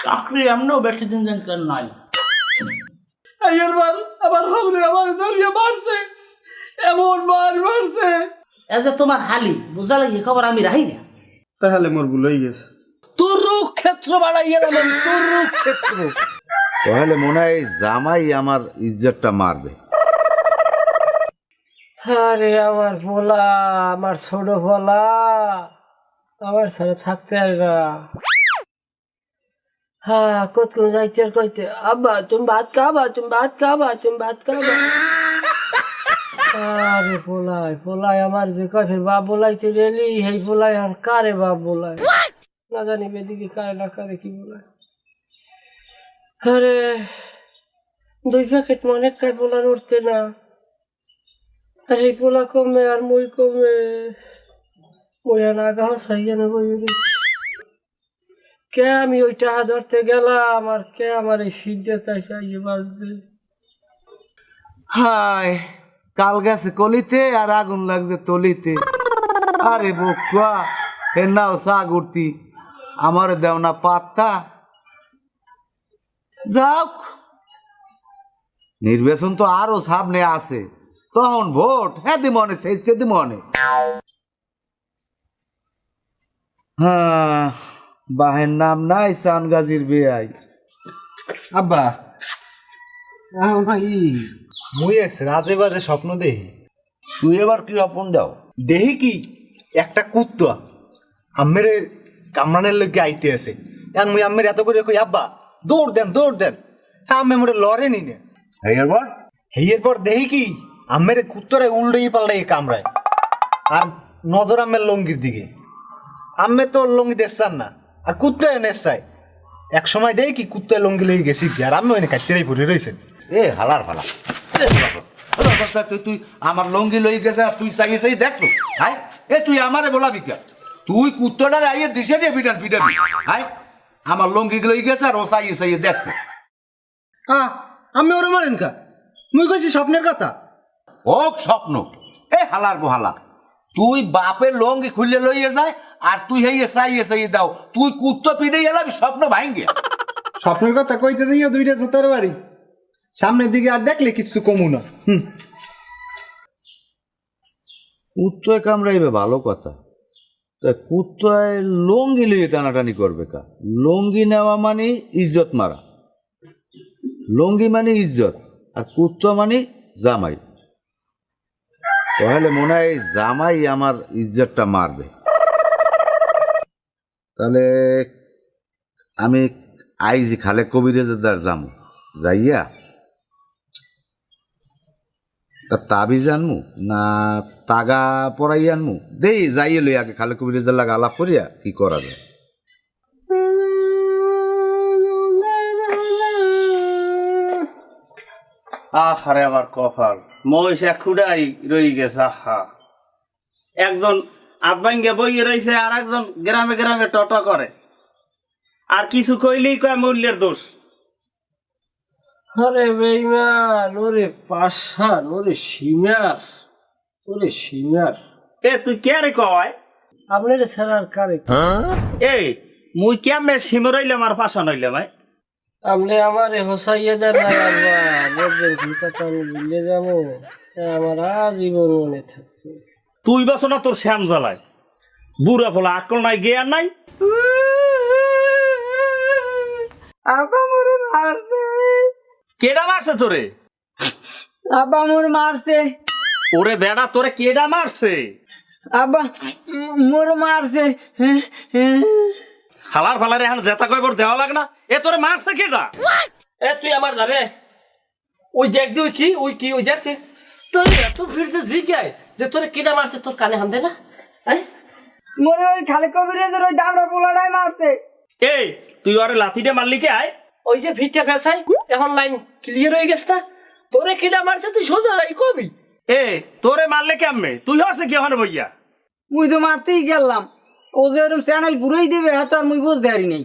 চাকরি এমনও বেশি দিন দিন নাই। আমার হামলে আমার ধরিয়ে মারছে, এমন মারছে এসে তোমার হালি বুঝা লাগে খবর আমি রাহি না। তাহলে মোর ভুল হয়ে গেছে। কুরুক্ষেত্র বাড়াইয়া যাবেন, কুরুক্ষেত্র। তাহলে মনে হয় জামাই আমার ইজ্জতটা মারবে। আরে আমার পোলা, আমার ছোট পোলা আমার সাথে থাকতে পারে না। হ্যাঁ কত কোন যাইতে কইতে আব্বা তুমি ভাত খাবা, তুমি ভাত খাবা, তুমি ভাত খাবা। আরে পোলাই আমার যে কফের বাপ বলাইতে রেলি এই পোলাই আর কারে বাপ বলায় না জানি বেদিকে কারে না কারে কি বলায়। আরে 2 প্যাকেট মনে কাই পোলার উঠতে না, আর এই পোলা কমে আর মই কমে মই না গাহ সাইয়া নেব। কে আমি ওই টাকা ধরতে গেলাম আর কে আমার এই সিদ্ধে তাই চাইয়ে বাঁচবে। হায় কাল গেছে কলিতে আর আগুন লাগছে তলিতে। আরে বকুয়া এর নাও চা গুড়তি, আমার দেও না পাত্তা। যাক নির্বাচন তো আরো সামনে আছে, তখন ভোট হ্যাঁ দি মনে শেষে দি মনে। হ্যাঁ বাহের নাম নাই চানগাজির বেয়াই। আব্বা এখন মুই এক রাজে বাজে স্বপ্ন দেখি। তুই এবার কি অপন দাও? দেখি কি একটা কুত্তা আম্মের কামরানের লোকে আইতে আছে। এখন মুই আম্মের এত করে কই আব্বা দৌড় দেন দৌড় দেন, হ্যাঁ আম্মে মোটে লড়ে নি না। এরপর হেয়ের পর দেখি কি আম্মের কুত্তরে উল্টেই পাল্টাই কামড়ায় আর নজর আম্মের লঙ্গির দিকে। আম্মে তো লঙ্গি দেখছান না আর কুত্তায় নেশায়। এক সময় দেখি কি কুত্তায় লঙ্গি লেগে গেছি কি আর আম্মে ওই কাটতেই পড়ে রয়েছেন। এ হালার ফালা তুই আমার লঙ্গি লই গেছে আর তুই চাই চাই দেখতো। হাই এ তুই আমারে বলাবি কে? তুই কুত্তটারে আইয়ে দিছে রে পিটান পিটাবি। হাই আমার লঙ্গি লই গেছে আর ও চাই চাই দেখছে। আমি ওরে মারেন কা? মুই কইছি স্বপ্নের কথা। হোক স্বপ্ন, এ হালার বহালা তুই বাপের লঙ্গি খুললে লইয়ে যায় আর তুই হেয়ে চাইয়ে চাইয়ে দাও। তুই কুত্ত পিটে গেলাবি স্বপ্ন ভাঙ্গে। স্বপ্নের কথা কইতে যাইও দুইটা জোতার বাড়ি সামনের দিকে আর দেখলে কিছু কমু না। কুত্তয় কামড়াইবে ভালো কথা, তা কুত্তয় লঙ্গি লিয়ে টানাটানি করবে কা? লঙ্গি নেওয়া মানে ইজ্জত মারা, লঙ্গি মানে ইজ্জত আর কুত্ত মানে জামাই। তাহলে মনে হয় জামাই আমার ইজ্জতটা মারবে। তাহলে আমি আইজি খালে কবিরাজদার যামু, যাইয়া তাবিজ আনমু না তাগা পরাই আনমু দেই যাইয়ে লই আগে খালে কবিরাজের লাগা আলাপ করিয়া কি করা যায়। আহারে আমার কপাল, মহিষ এক খুঁড়াই রয়ে গেছে। আহা একজন আব্বাঙ্গে বইয়ে রয়েছে আর একজন গ্রামে গ্রামে টটা করে, আর কিছু কইলেই কয় মূল্যের দোষ। আরে বেইমান, ওরে পাশান, ওরে সিমার, ওরে সিমার। এ তুই কে রে কয়? আপনার ছাড়ার কারে? এই মুই কেমনে সিমরাইলাম আর পাশা নইলাম? আপনি আমার হোসাইয়া দেন না আব্বা, বলবেন কি কথা আমি ভুলে যাবো, আমার আজীবন মনে থাকবে। তুই বাসো না তোর শ্যাম জ্বালায়, বুড়া ফলা আকল নাই জ্ঞান নাই। আব্বা মোরে মারছে। কেডা মারছে তোরে? আব্বা মোরে মারছে। ওরে বেড়া তোরে কেডা মারছে? আব্বা মোরে মারছে। হালার ফালার এখন জেতা কয়বার দেওয়া লাগ না? এ তোরে মারছে কেডা? এ তুই আমার যাবে ওই দেখ দি, ওই কি ওই কি ওই দেখতে তোর এত ফিরছে জিগায় যে তোরে কিনা মারছে, তোর কানে হামদে না? মোরে ওই খালি কবিরাজের ওই দামড়া পোলাটাই মারছে। এই তুই ওরে লাথিটা মারলি কে? আয় ওই যে ভিটে ফেসাই এখন লাইন ক্লিয়ার হয়ে গেছে না? তোরে কিনা মারছে তুই সোজা যাই কবি। এ তোরে মারলে কেমনে? তুই হচ্ছে কি ওখানে বইয়া? মুই তো মারতেই গেলাম, ও যে ওরকম চ্যানেল ঘুরেই দেবে এত আর মুই বুঝতে পারি নাই।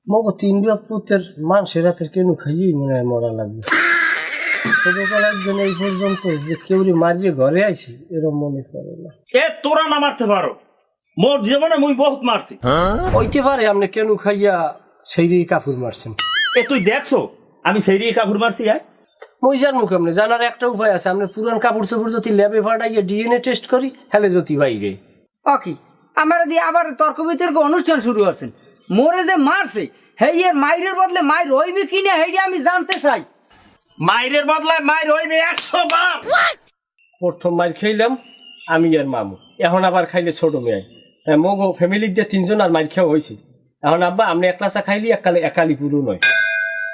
মগো 3 পুতের মানুষের রাতের কেন খাইয়ে মনে হয় মরা লাগবে। ছোটবেলার জন্য এই পর্যন্ত যে কেউ মারিয়ে ঘরে আইছি এরকম মনে করে না। এ তোরা না মারতে পারো, মোর জীবনে মুই বহুত মারছি। হইতে পারে আপনি কেন খাইয়া সেই দিয়ে কাপড় মারছেন। এ তুই দেখছো আমি সেই দিয়ে কাপড় মারছি? মই জানবো কেমনে? জানার একটা উপায় আছে, আপনার পুরান কাপড় চোপড় যদি ল্যাবে পাঠাইয়া ডিএনএ টেস্ট করি হেলে যদি বাইরে। কি আমার দিয়ে আবার তর্ক বিতর্ক অনুষ্ঠান শুরু করছেন? মোরে যে মারছে হেই এর মাইরের বদলে মাইর হইবে কিনা হেইটা আমি জানতে চাই। মাইরের বদলায় মাইর হইবে 100 বার। প্রথম মাইর খাইলাম আমি আর মামু, এখন আবার খাইলে ছোট মেয়ে। মগ ফ্যামিলির দিয়ে 3 জন আর মাইর খাওয়া হয়েছে। এখন আব্বা আপনি এক লাচা খাইলি একালি পুরো নয়,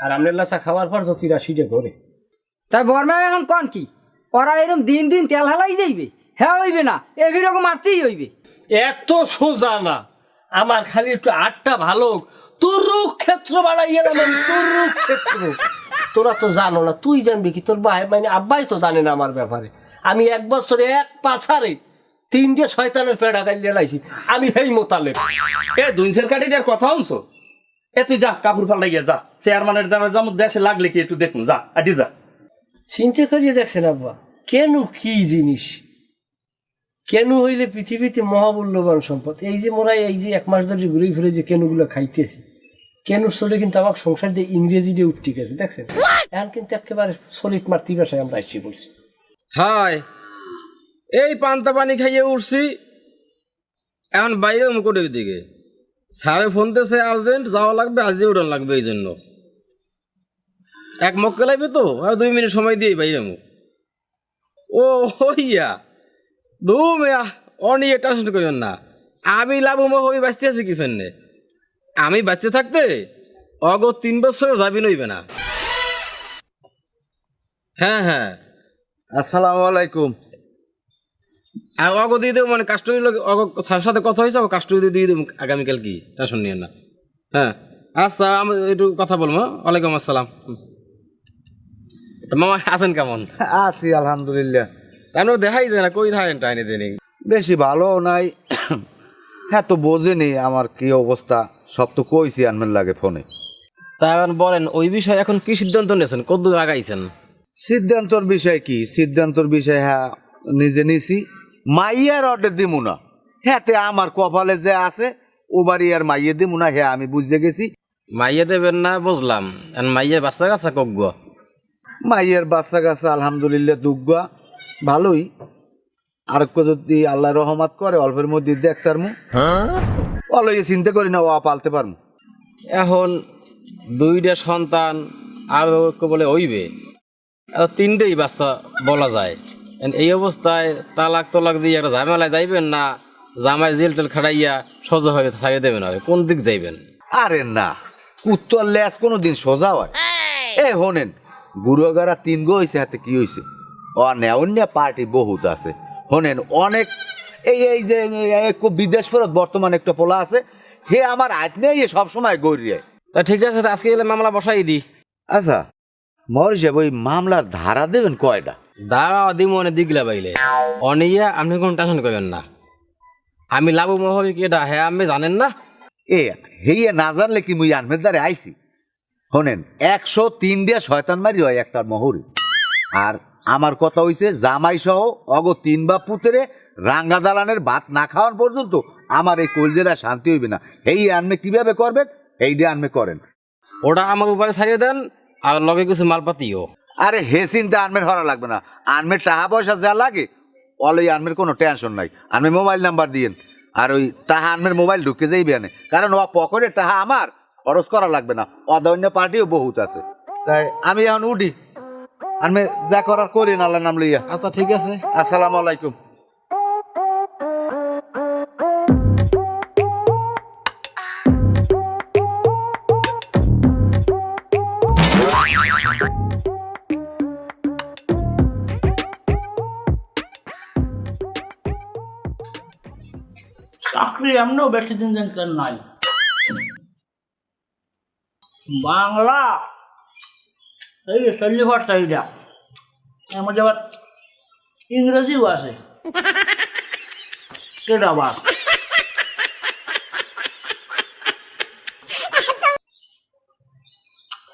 আর আপনার লাচা খাওয়ার পর জ্যোতিরা সিটে ঘরে। তাই বর্মা এখন কন কি ওরা এরকম দিন দিন তেল হালাই যাইবে? হ্যাঁ হইবে না, এরকম মারতেই হইবে। এত সোজা না, আমার খালি একটু আটটা ভালো তরুক ক্ষেত্র বাড়াই গেলাম আমি, তরুক ক্ষেত্র। তোরা তো জানো না, তুই জানবি কি? তোর ভাই মানে আব্বাই তো জানে না আমার ব্যাপারে। আমি 1 বছরে 1 পাছারে 3টে শয়তানের পেড়া গাইলে লাইছি আমি, হেই মোতালেব। এ দুইশের কাটিটার কথা শুনছো? এ তুই যা কাপড় ফালাই গিয়া যা, চেয়ারম্যানের দ্বারা যেমন দেশে লাগলে কি একটু দেখুন, যা আটি যা। চিন্তা করিয়ে দেখছেন আব্বা, কেন কি জিনিস? কেন হইলে পৃথিবীতে মহামূল্যবান সম্পদ। এই যে মোরা এই যে 1 মাস ধরে ঘুরে ফিরে যে কেনুগুলো খাইতেছি, কেনুর চলে কিন্তু আমার সংসার দিয়ে ইংরেজি দিয়ে উঠতে গেছে দেখছেন। এখন কিন্তু একেবারে সলিড মারতি ভাষায় আমরা আসছি বলছি। হাই, এই পান্তা পানি খাইয়ে উঠছি, এখন বাইরে মুকুটের দিকে সাহেব ফোন দিয়েছে আর্জেন্ট যাওয়া লাগবে, আজই উড়ান লাগবে, এই জন্য 1 মক্কা লাগবে তো, আর 2 মিনিট সময় দিয়ে বাইরে মুখ। ও হইয়া দুমিয়া অনিয়ে টেনশন করেন না, আমি লাভ হয়ে বাঁচতে আছি কি ফেননে। আমি বাঁচতে থাকতে অগ 3 বছরে যাবি নইবে না। হ্যাঁ হ্যাঁ, আসসালামু আলাইকুম। আর অগ দিয়ে দেবো, মানে কাস্টমার অগ স্যার সাথে কথা হয়েছে, কাস্টমার দিয়ে দেবো আগামীকাল, কি টেনশন নিয়ে না। হ্যাঁ আচ্ছা, আমি একটু কথা বলবো। ওয়ালাইকুম আসসালাম। মামা আছেন কেমন? আছি আলহামদুলিল্লাহ। আমি দেখাই যায় না, কই থাকেন টাইনে দেনি? বেশি ভালো নাই। হ্যাঁ তো বোঝেনি আমার কি অবস্থা, সব তো কইছি আনমের লাগে ফোনে। তা এখন বলেন ওই বিষয়ে এখন কি সিদ্ধান্ত নিয়েছেন, কদ্দূর আগাইছেন? সিদ্ধান্তর বিষয় কি? সিদ্ধান্তর বিষয় হ্যাঁ নিজে নিছি, মাইয়ার অর্ডার দিমু না। হ্যাঁ তে আমার কপালে যে আছে ও বাড়ি আর মাইয়ে দিমু না, হ্যাঁ আমি বুঝতে গেছি। মাইয়া দেবেন না বুঝলাম, মাইয়া বাচ্চা কাচ্চা কগ্য? মাইয়ের বাচ্চা কাচ্চা আলহামদুলিল্লাহ দুগ্গা ভালোই। আর যদি আল্লাহ রহমত করে অল্পের মধ্যে দেখতার মু অলয়ে চিন্তা করি না ও পালতে পারমু। এখন 2টা সন্তান আর বলে হইবে, 3টেই বাচ্চা বলা যায়। এই অবস্থায় তালাক তোলাক দিয়ে একটা ঝামেলায় যাইবেন না জামাই জেল টেল খাটাইয়া সোজা হয়ে থাকিয়ে দেবেন? হবে কোন দিক যাইবেন? আরে না, কুত্তর লেজ কোনোদিন সোজা হয়? এ হোনেন, গুরুগারা 3 গো হয়েছে, হাতে কি হয়েছে? অন্য পার্টি বহুত আছে। হোনেন অনেক এই যে বিদেশ ফেরত বর্তমানে একটা পোলা আছে, হে আমার হাত নিয়ে সব সময় গড়িয়ে। তা ঠিক আছে, আজকে এলে মামলা বসাই দি। আচ্ছা মরিস ওই মামলার ধারা দেবেন কয়টা? দাওয়া দিম অনেক দিগলা বাইলে অনিয়া, আপনি কোনো টেনশন করবেন না। আমি লাভ মহবি কি এটা হ্যাঁ আপনি জানেন না? এ হেয়ে না জানলে কি মুই আনমের দ্বারে আইছি? শোনেন 103 দিয়ে শয়তান মারি হয় একটার মহরি। আর আমার কথা হইছে জামাই সহ অগ 3 বাপ পুতরে রাঙ্গা দালানের ভাত না খাওয়ান পর্যন্ত আমার এই কলজেরা শান্তি হইবে না। এই আনমে কিভাবে করবেন এই দিয়ে আনমে করেন। ওটা আমার উপরে ছাড়িয়ে দেন, আর লগে কিছু মালপাতিও। আরে হে চিন্তা আনমের হরা লাগবে না, আনমের টাকা পয়সা যা লাগে অলই আনমের কোনো টেনশন নাই। আনমের মোবাইল নাম্বার দিয়েন, আর ওই টাহা আনমের মোবাইল ঢুকে যাইবে আনে, কারণ ও পকেটে টাহা আমার খরচ করা লাগবে না। অন্য পার্টিও বহুত আছে। তাই আমি এখন উঠি, আনমে যা করার করেন আল্লাহ নাম লইয়া। আচ্ছা ঠিক আছে, আসসালামু আলাইকুম। চাকরি এমনও বেশি দিন কেন নাই। বাংলা এই শৈলী ভাষা এইটা, এর মধ্যে আবার ইংরেজিও আছে। কেটা আবার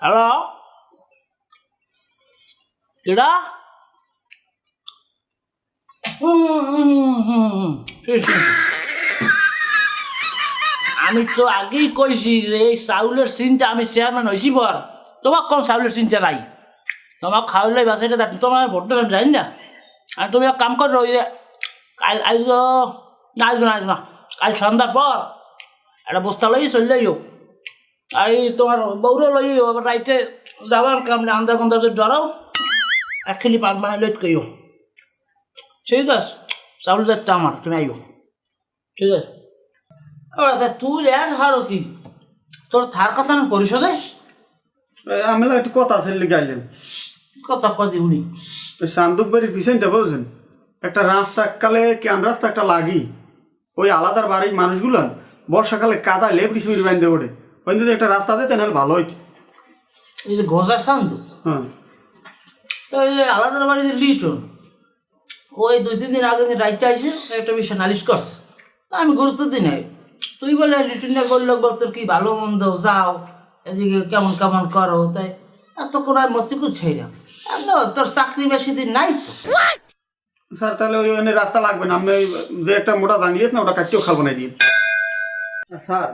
হ্যালো, কেটা? ঠিক আছে। আমি তো আগেই কইছি যে এই চাউলের চিন্তা আমি চেয়ারম্যান হয়েছি পর তোমার কম চাউলের চিন্তা নাই তোমার খাওয়ালে বাসাইটা দেখ তোমার ভোটটা আমি জানি না আর তুমি এক কাম করো ওই যে কাল আইজ না আসবে না আসবে না কাল সন্ধ্যার পর একটা বস্তা লই চলে যাইও আর এই তোমার বউরে লইও আবার রাইতে যাবার কাম নেই আন্দার কন্দার জড়াও এক খেলি পান বানাই লইট কইও ঠিক আছে চাউল দেখতে আমার তুমি আইও ঠিক আছে তা তুই আর হারো কি তোর থার কথা না পরিশোধে আমি একটু কথা আছে লিখে আইলেন কথা কদি উনি ওই চান্দুক বাড়ির পিছনটা বুঝছেন একটা রাস্তা এককালে কেন রাস্তা একটা লাগি ওই আলাদার বাড়ির মানুষগুলো বর্ষাকালে কাদা লেপড়ি সুইর বাঁধতে ওঠে ওই যদি একটা রাস্তা দিতে নাহলে ভালো হইতো। এই যে ঘোষার শান্তু হ্যাঁ তো ওই যে আলাদা বাড়িতে লিটন ওই 2-3 দিন আগে রাইট চাইছে একটা বিষয় নালিশ করছে তা আমি গুরুত্ব দিই নাই তুই বলে লিটনটা বললো বল তোর কি ভালো মন্দ যাও এদিকে কেমন কেমন করো তাই এত করে আর মতি করছে না তোর চাকরি বেশি দিন নাই তো স্যার তাহলে ওই ওখানে রাস্তা লাগবে না আমি ওই যে একটা মোটা জাংলিয়েছ না ওটা কাটতেও খাবো না দিন স্যার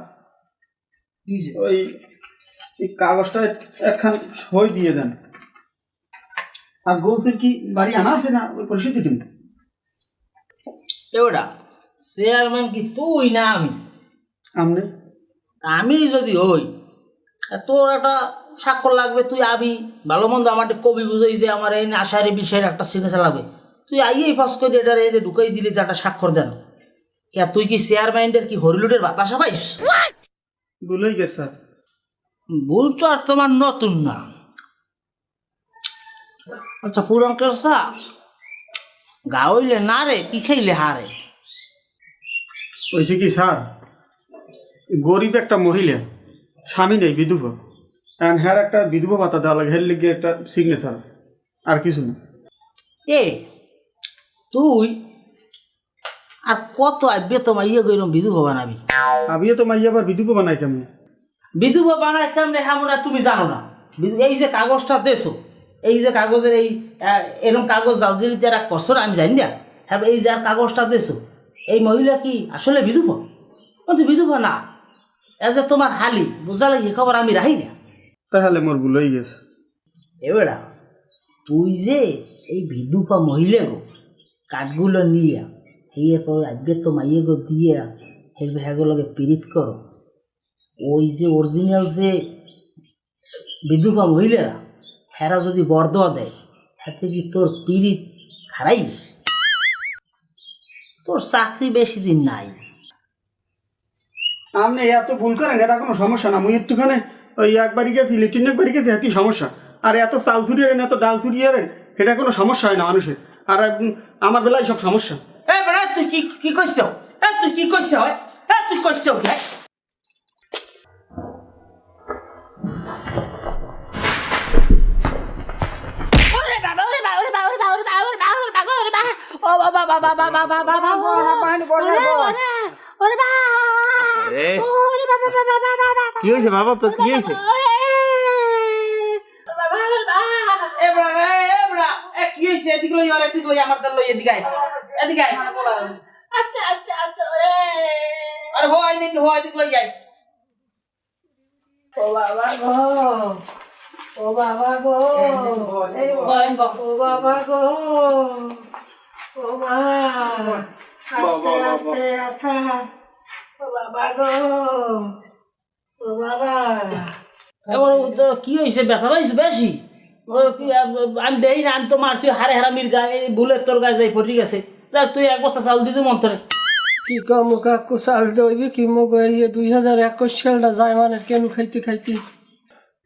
ওই এই কাগজটা একখান সই দিয়ে দেন আর গৌসের কি বাড়ি আনা আছে না ওই পরিষদ দিন এবারা চেয়ারম্যান কি তুই না আমি আপনি আমি যদি হই তোর একটা স্বাক্ষর লাগবে তুই আবি ভালো মন্দ আমার কবি বুঝাই যে আমার এই আশারে বিষয়ের একটা সিগনেচার লাগবে তুই আইয়েই পাস করে এটা এনে ঢুকাই দিলি যে একটা স্বাক্ষর দেন কে তুই কি চেয়ারম্যানের কি হরিলুডের বাতাসা পাইস ভুলেই গেছে স্যার ভুল তো আর তোমার নতুন না আচ্ছা পুরঙ্কের সা গা হইলে না রে কি খাইলে হারে ওইসে কি স্যার গরিব একটা মহিলা স্বামী নেই বিধবা এখন হ্যার একটা বিধবা ভাতা দেওয়া লাগে হের লিগে একটা সিগনেচার আর কিছু না এ তুই আর কত আসবে তোমার ইয়ে গইরম বিধবা বানাবি আমিও তো মাইয়া আবার বিধবা বানাই কেমন বিধবা বানায় কেমনে হামরা তুমি জানো না এই যে কাগজটা দেছো এই যে কাগজের এই এরকম কাগজ জালজিরিতে একটা করছো আমি জানি না হ্যাঁ এই যে কাগজটা দেছো এই মহিলা কি আসলে বিধবা কিন্তু বিধবা না এজ এ তোমার হালি বোঝা লাগে খবর আমি রাহি না তাহলে মোর ভুল হয়ে গেছে এবারা তুই যে এই বিধবা মহিলা গো কাঠগুলো নিয়ে হেয়ে তো আজকে তো মাইয়ে গো দিয়ে হেলবে হ্যাগুলোকে পীড়িত করো ওই যে অরিজিনাল যে বিধবা মহিলারা হেরা যদি বরদোয়া দেয় হাতে কি তোর পীড়িত হারাইবে তোর চাকরি বেশি দিন নাই আপনি এত ভুল করেন এটা কোনো সমস্যা না মুই একটুখানে ওই একবারই গেছি লিটন একবারই গেছি এতই সমস্যা আর এত চাল চুরি এরেন এত ডাল চুরি এরেন এটা কোনো সমস্যা হয় না মানুষের আর আমার বেলায় সব সমস্যা এ বেড়া তুই কি কি করছ তুই কি করছ তুই করছ কি হয়েছে বাবা তো কি হয়েছে আস্তে আস্তে আস্তে আরে হয় নি হয় দিক লই যাই ও বাবা গো ও বাবা গো এই ও বাবা গো ও মা আস্তে আস্তে আসা ও বাবা গো ও বাবা এবার তো কি হয়েছে ব্যথা পাইছো বেশি আমি দেই না আমি তো মারছি হারে হারা মির্গা এই বুলেট তোর গায়ে যাই পড়ে গেছে যাক তুই এক বস্তা চাউল দিতে মন্তরে কি কম কাকু চাল দইবি কি মগ ইয়ে 2021 সালটা যায় মানে কেন খাইতে খাইতে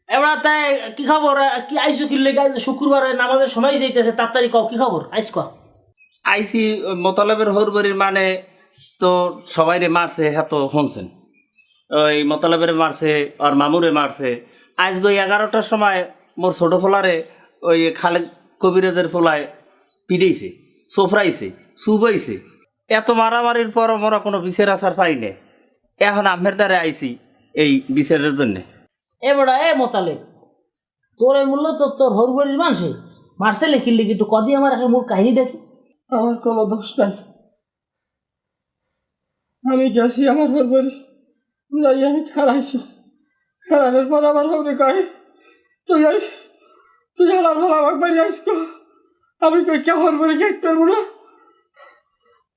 এবার তাই কি খবর কি আইসো কি লেগে শুক্রবারে নামাজের সময় যাইতেছে তাড়াতাড়ি কও কি খবর আইস ক আইসি মোতালেবের হরবরির মানে তো সবাই রে মারছে হ্যাঁ তো শুনছেন ওই মোতালেবের মারছে আর মামুরে মারছে আজ গই 11টার সময় মোর ছোট ফোলারে ওই খালেদ কবিরাজের ফোলায় পিড়েছে সোফরাইছে সুবাইছে এত মারামারির পর মোরা কোনো বিচার আসার পাই না এখন আমের দ্বারে আইসি এই বিচারের জন্যে এবার এ মোতালেব তোর মূল্য তো তোর হরবরির মানছে মারছে লিখি লিখি একটু কদি আমার একটা মূল কাহিনী দেখি আমার কোনো দোষ নাই আমি গেছি আমার হরবরি যাই আমি খেলাইছি, খেলানোর পর আমার হবে কয় তুই হালার ভালো আমাকে বাড়ি আসতো। আমি কই কে হরবরি খাইতে পারবো না,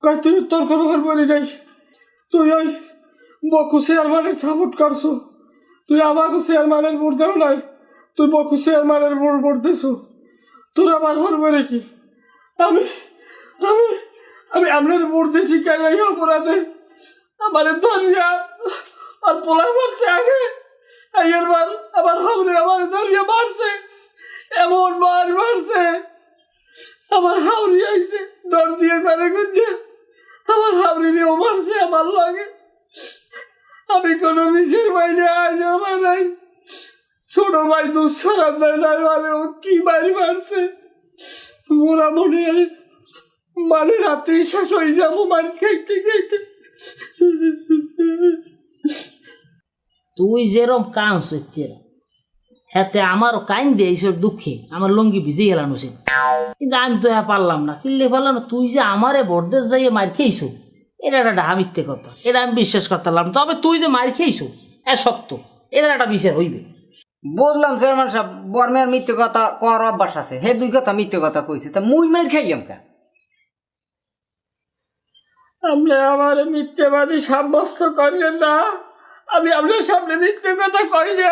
কয় তুই তোর কোনো হরবরি নাই, তুই ওই বকু চেয়ারম্যানের সাপোর্ট করছো, তুই আমাকে চেয়ারম্যানের ভোট দেও নাই, তুই বকু চেয়ারম্যানের ভোট দিছো, তোর আমার হরবরি কি? আমি আমি আমি আপনার ভোট দিয়েছি কেন এই অপরাধে? আমার ধরিয়া আর পোলা মারছে আগে, বার আমার হাবরে আমার ধরিয়া মারছে, এমন মারছে আমার হাওড়ি আইছে দর দিয়ে করে দিয়ে আমার হাওড়ি নিয়েও মারছে আমার লাগে। আমি কোনো নিজের বাইরে আজ আমার নাই, ছোট ভাই দুঃসরার নাই মানে ও কি বাড়ি মারছে মোরা মনে মানে রাত্রি শেষ হয়ে যাবো মার খাইতে খাইতে। তুই যেরম কাঁদছ হাতে আমারও কাইন দিয়ে এইসব দুঃখে আমার লুঙ্গি ভিজে গেলাম সে, কিন্তু আমি তো হ্যাঁ পারলাম না, কিনলে পারলাম না। তুই যে আমারে ভোটদেশ যাইয়ে মার খেয়েছ এটা একটা ডাহা মিথ্যে কথা, এটা আমি বিশ্বাস করতে পারলাম। তবে তুই যে মার খেয়েছ এ সত্য, এটা একটা বিচার হইবে। বললাম চেয়ারম্যান সাহেব বর্মের মিথ্যে কথা কর অভ্যাস আছে, হে দুই কথা মিথ্যে কথা কইছে, তা মুই মার খাইলাম কা? আপনি আমার মিথ্যেবাদী সাব্যস্ত করিলেন না, আমি আপনার সামনে মিথ্যে কথা কই না।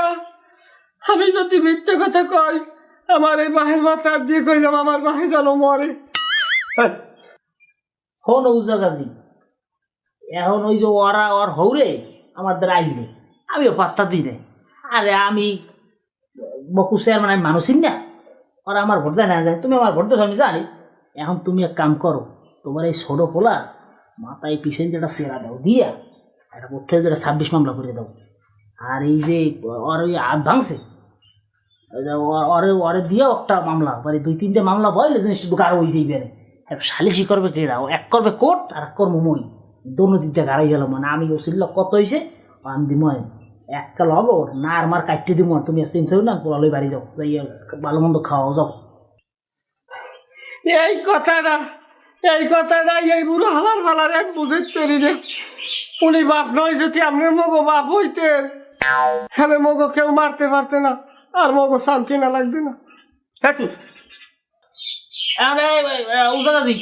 আমি যদি মিথ্যে কথা কই আমার এই বাহের মাথা দিয়ে কইলাম আমার বাহে যেন মরে। হন উজাগাজি এখন ওই যে ওরা ওর হৌরে আমার দ্বারা আইলে আমিও পাত্তা দিই না। আরে আমি বকু চেয়ারম্যান, আমি মানুষই না, ওরা আমার ভোট দেয় না যায়, তুমি আমার ভোট দেছো আমি জানি। এখন তুমি এক কাম করো, তোমার এই ছোটো পোলা মাথায় পিছনে যেটা সেরা দাও দিয়া একটা পক্ষে যেটা 26 মামলা করে দাও। আর এই যে ওর ওই হাত ভাঙছে ওরে দিয়েও একটা মামলা মানে 2-3টে মামলা বলে জিনিসটা গাঢ় হয়ে যাইবে না। সালিশি করবে কেরা, এক করবে কোর্ট আর এক করবো মই, দোনো দিক দিয়ে গাড়াই গেল। মানে আমি ওসিল কত হয়েছে আমি দিব একটা লগর না আর মার কাটতে দিব, তুমি চিন্তা না পোলালই বাড়ি যাও, যাই ভালো মন্দ খাওয়াও যাও। এই কথাটা এই বুড়ো হালার ফালার এক বুঝতে পারি রে, উনি বাপ নয় যদি আপনার মগো বাপ হইতেন হ্যাঁ মগো কেউ মারতে পারতে না আর মগো সাম কিনা লাগবে না। উজাগাজি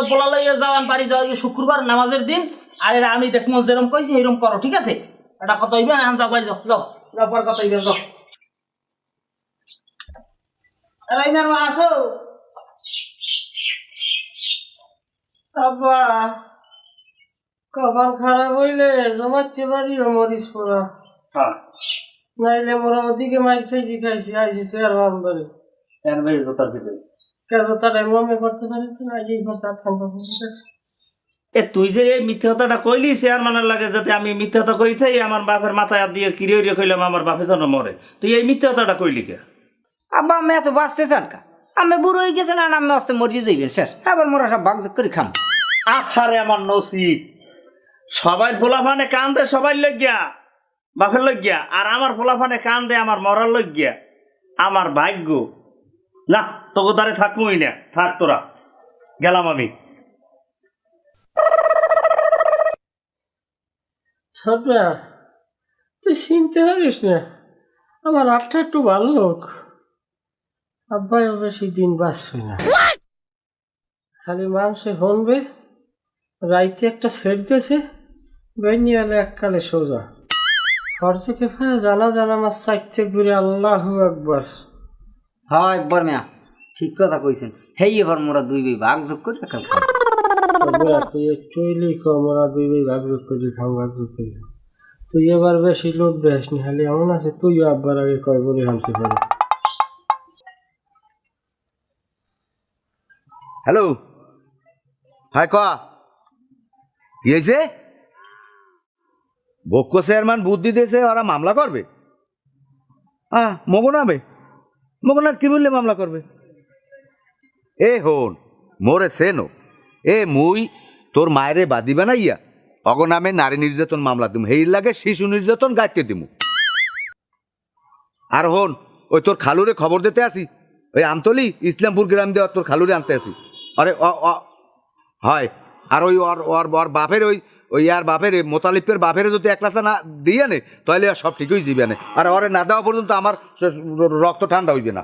পোলা লইয়া যাও, আমি বাড়ি যাও শুক্রবার নামাজের দিন। আর এরা আমি দেখবো যেরকম কইছি এরকম করো, ঠিক আছে? এটা কত হইবে না, যাও বাড়ি যাও, যাও যাও পর কত হইবে, যাও। আসো আব্বা, কপাল খারাপ হইলে জমাইতে পারিও মরিস পড়া, নাইলে মোরা ওদিকে মাইর খাইছি আইছি চেয়ারম্যান বাড়ি কেজোটাই মনে করতে পারি তো না, এই খরচা আটখান পছন্দ। এ তুই যে এই মিথ্যে কথাটা কইলি চেয়ারম্যানের লাগে, যাতে আমি মিথ্যে কথা কই থাই আমার বাপের মাথায় হাত দিয়ে কিরে উড়িয়ে কইলাম আমার বাপের জন্য মরে, তুই এই মিথ্যে কথাটা কইলি কে? আব্বা আমি এত বাঁচতে চান কা? আমি বুড়ো হয়ে গেছেন আর আমি আসতে মরিয়ে যাইবেন শেষ, আবার মোরা সব ভাগ করে খাম। আহারে আমার নসিব, সবাই ফোলাফানে কান দে সবাই লইগিয়া বাপের লইগিয়া, আর আমার ফোলাফানে কান দে আমার মরার লইগিয়া। আমার ভাগ্য না, তোকে দ্বারে থাকবই না, থাক তোরা, গেলাম আমি। সবরা তুই চিনতে পারিস না, আমার আটটা একটু ভালো লোক, আব্বাই বেশি দিন বাঁচবে না, খালি মানুষে হনবে। রাইতে একটা সেট দিয়েছে বেনিয়ালে এককালে সোজা ঘর থেকে জানা আমার সাইতে ঘুরে আল্লাহু আকবার। হয় বর্মিয়া ঠিক কথা কইছেন, হেই এবার মোরা দুই ভাই ভাগ যোগ করে খাম। তুই একটুই মোরা দুই ভাই ভাগ যোগ করি খাম, ভাগ যোগ করি। তুই এবার বেশি লোক দেশ নি, খালি এমন আছে তুইও আব্বার আগে কয় বলে হামতে পারে। হ্যালো, হাই ক কি হয়েছে? বক্ষ চেয়ারম্যান বুদ্ধি দিয়েছে ওরা মামলা করবে। মগনাবে মগনার কি বললে মামলা করবে? এ হন মোরে সেনো এ মুই তোর মায়েরে বাদিবে না ইয়া অগনামে নারী নির্যাতন মামলা দিম, হেই লাগে শিশু নির্যাতন গাইতে দিম। আর হন ওই তোর খালুরে খবর দিতে আসি, ওই আমতলি ইসলামপুর গ্রাম দেওয়া তোর খালুরে আনতে আসি। আরে হয় আর ওই ওর বাপের ওই ওই আর বাপেরে মোতালিফের বাপেরে যদি এক গ্লাস না দিয়ে নে তাহলে আর সব ঠিক হয়ে যাবে না। আর ওরে না দেওয়া পর্যন্ত আমার রক্ত ঠান্ডা হইবে না।